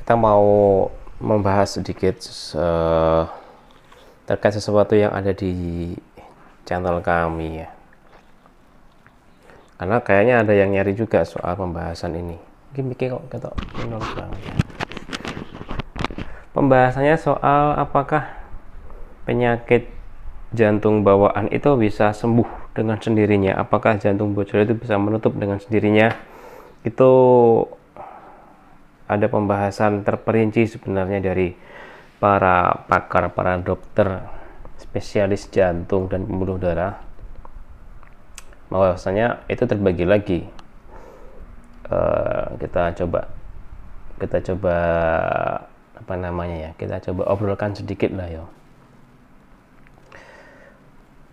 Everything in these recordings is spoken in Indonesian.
kita mau membahas sedikit terkait sesuatu yang ada di channel kami ya. Karena kayaknya ada yang nyari juga soal pembahasan ini. Gimik kok ketok menurut banget. Pembahasannya soal apakah penyakit jantung bawaan itu bisa sembuh dengan sendirinya. Apakah jantung bocor itu bisa menutup dengan sendirinya? Itu ada pembahasan terperinci sebenarnya dari para pakar, para dokter spesialis jantung dan pembuluh darah. Bahwasanya itu terbagi lagi. Kita coba apa namanya ya, kita coba obrolkan sedikit lah ya.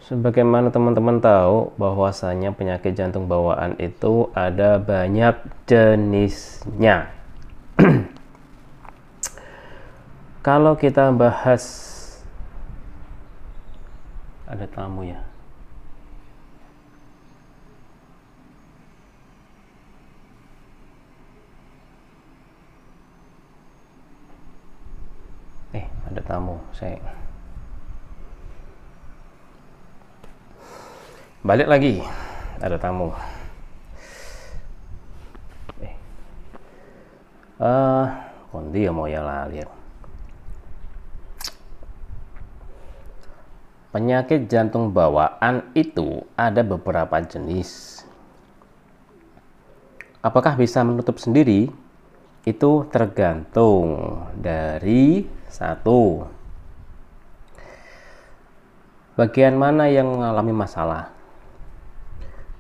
Sebagaimana teman-teman tahu bahwasanya penyakit jantung bawaan itu ada banyak jenisnya. Kalau kita bahas, ada tamu ya. Ada tamu, saya balik lagi, ada tamu. Kondi ya mau ya lali. Penyakit jantung bawaan itu ada beberapa jenis. Apakah bisa menutup sendiri? Itu tergantung dari satu, bagian mana yang mengalami masalah.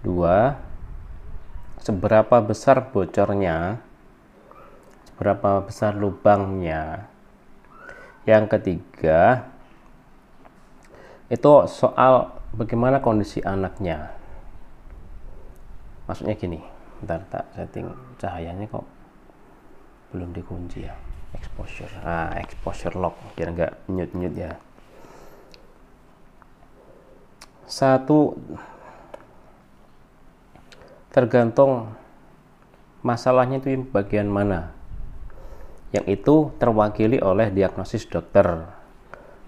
Dua, seberapa besar bocornya, seberapa besar lubangnya. Yang ketiga, itu soal bagaimana kondisi anaknya. Maksudnya gini, bentar tak setting cahayanya kok belum dikunci ya. Exposure, exposure lock biar nggak nyut-nyut ya. Satu, tergantung masalahnya itu bagian mana, yang itu terwakili oleh diagnosis dokter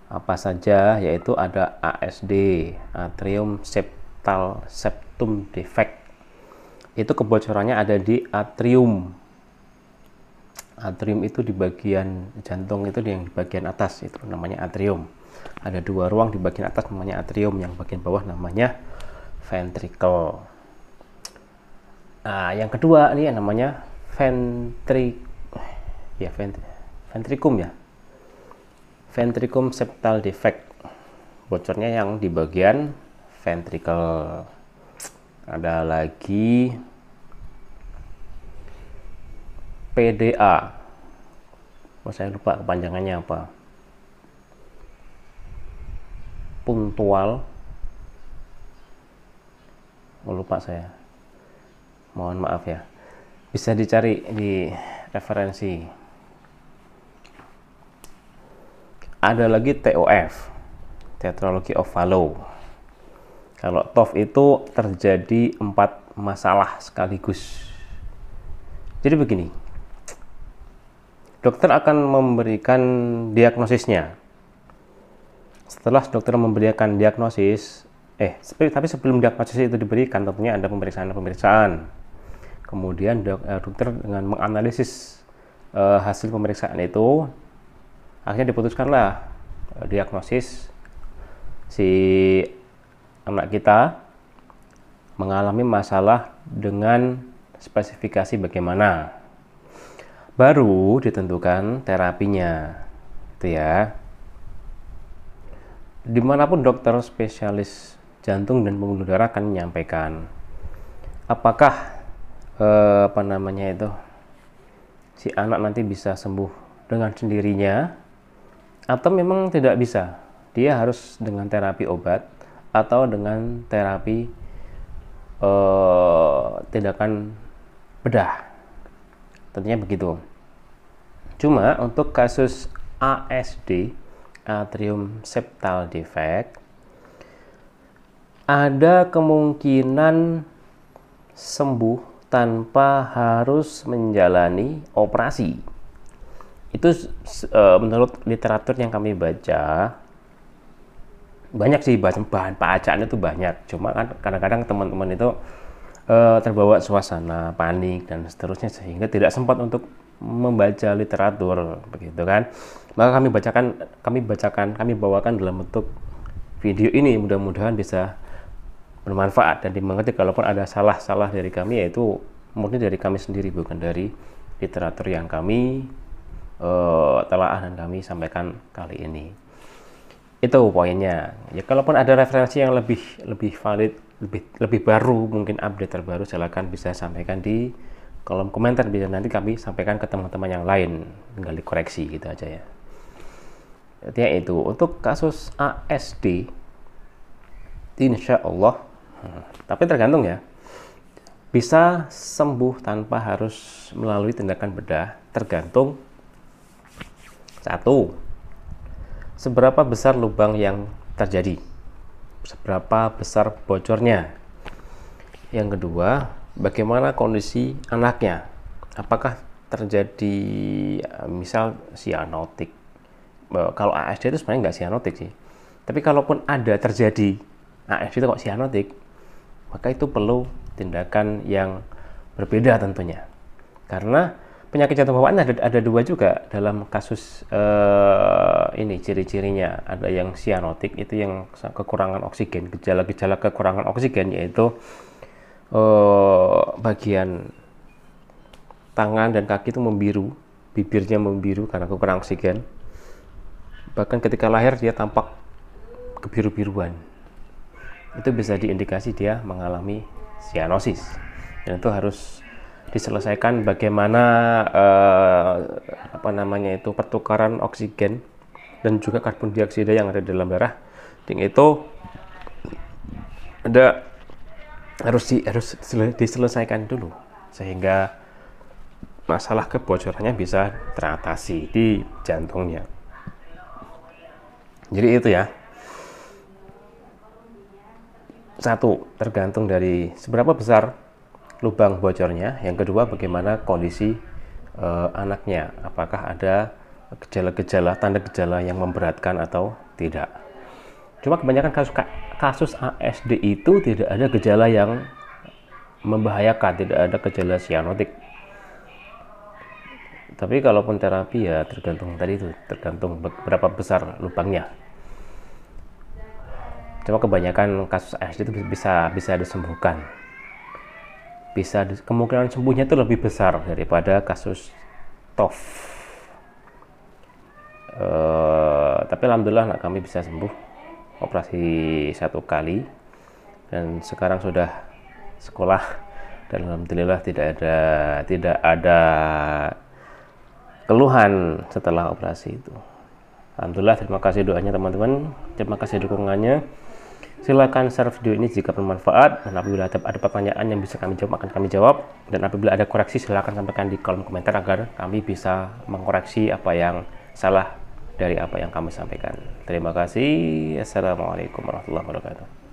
apa saja, yaitu ada ASD, atrium septal septum defect. Itu kebocorannya ada di atrium. Atrium itu di bagian jantung, itu yang di bagian atas, itu namanya atrium. Ada dua ruang di bagian atas namanya atrium, yang bagian bawah namanya ventricle. Nah, yang kedua ini yang namanya ventricum ya. Ventricum septal defect. Bocornya yang di bagian ventricle. Ada lagi PDA. Saya lupa kepanjangannya apa. Puntual. Lupa saya. Mohon maaf ya. Bisa dicari di referensi. Ada lagi TOF. Tetralogy of Fallot. Kalau TOF itu terjadi 4 masalah sekaligus. Jadi begini. Dokter akan memberikan diagnosisnya. Setelah dokter memberikan diagnosis, tapi sebelum diagnosis itu diberikan, tentunya ada pemeriksaan. Kemudian dokter dengan menganalisis hasil pemeriksaan itu, akhirnya diputuskanlah diagnosis si anak kita mengalami masalah dengan spesifikasi bagaimana. Baru ditentukan terapinya, itu ya. Dimanapun dokter spesialis jantung dan pembuluh darah akan menyampaikan apakah si anak nanti bisa sembuh dengan sendirinya atau memang tidak bisa. Dia harus dengan terapi obat atau dengan terapi tindakan bedah. Tentunya begitu. Cuma untuk kasus ASD, atrium septal defect, ada kemungkinan sembuh tanpa harus menjalani operasi. Itu menurut literatur yang kami baca, banyak sih bahan bacaan itu banyak, cuma kan kadang-kadang teman-teman itu terbawa suasana panik dan seterusnya sehingga tidak sempat untuk membaca literatur begitu kan. Maka kami bawakan dalam bentuk video ini, mudah-mudahan bisa bermanfaat dan dimengerti. Kalaupun ada salah-salah dari kami, yaitu murni dari kami sendiri, bukan dari literatur yang kami telaah dan kami sampaikan kali ini. Itu poinnya. Ya, kalaupun ada referensi yang lebih valid, lebih baru, mungkin update terbaru, silakan bisa sampaikan di kolom komentar, bisa nanti kami sampaikan ke teman-teman yang lain, tinggal dikoreksi gitu aja ya. Artinya itu untuk kasus ASD, insya Allah, tapi tergantung ya, bisa sembuh tanpa harus melalui tindakan bedah, tergantung satu, seberapa besar lubang yang terjadi, seberapa besar bocornya. Yang kedua, bagaimana kondisi anaknya, apakah terjadi misal sianotik. Kalau ASD itu sebenarnya nggak sianotik sih, tapi kalaupun ada terjadi ASD itu kok sianotik, maka itu perlu tindakan yang berbeda tentunya, karena penyakit jantung bawaan ada dua juga dalam kasus ini. Ciri-cirinya ada yang sianotik, itu yang kekurangan oksigen, gejala-gejala kekurangan oksigen, yaitu bagian tangan dan kaki itu membiru, bibirnya membiru karena kekurangan oksigen. Bahkan ketika lahir dia tampak kebiru-biruan. Itu bisa diindikasi dia mengalami sianosis, dan itu harus diselesaikan bagaimana pertukaran oksigen dan juga karbon dioksida yang ada di dalam darah. Itu harus diselesaikan dulu sehingga masalah kebocorannya bisa teratasi di jantungnya. Jadi itu ya, satu, tergantung dari seberapa besar lubang bocornya. Yang kedua, bagaimana kondisi anaknya, apakah ada gejala-gejala, tanda gejala yang memberatkan atau tidak. Cuma kebanyakan kasus ASD itu tidak ada gejala yang membahayakan, tidak ada gejala sianotik. Tapi kalaupun terapi ya tergantung tadi itu, tergantung berapa besar lubangnya. Cuma kebanyakan kasus ASD itu bisa disembuhkan. Kemungkinan sembuhnya itu lebih besar daripada kasus TOF. Tapi alhamdulillah anak kami bisa sembuh, operasi 1 kali, dan sekarang sudah sekolah, dan alhamdulillah tidak ada keluhan setelah operasi itu. Alhamdulillah, terima kasih doanya teman-teman, terima kasih dukungannya. Silakan share video ini jika bermanfaat, dan apabila ada pertanyaan yang bisa kami jawab akan kami jawab, dan apabila ada koreksi silakan sampaikan di kolom komentar agar kami bisa mengkoreksi apa yang salah dari apa yang kami sampaikan. Terima kasih. Assalamualaikum warahmatullahi wabarakatuh.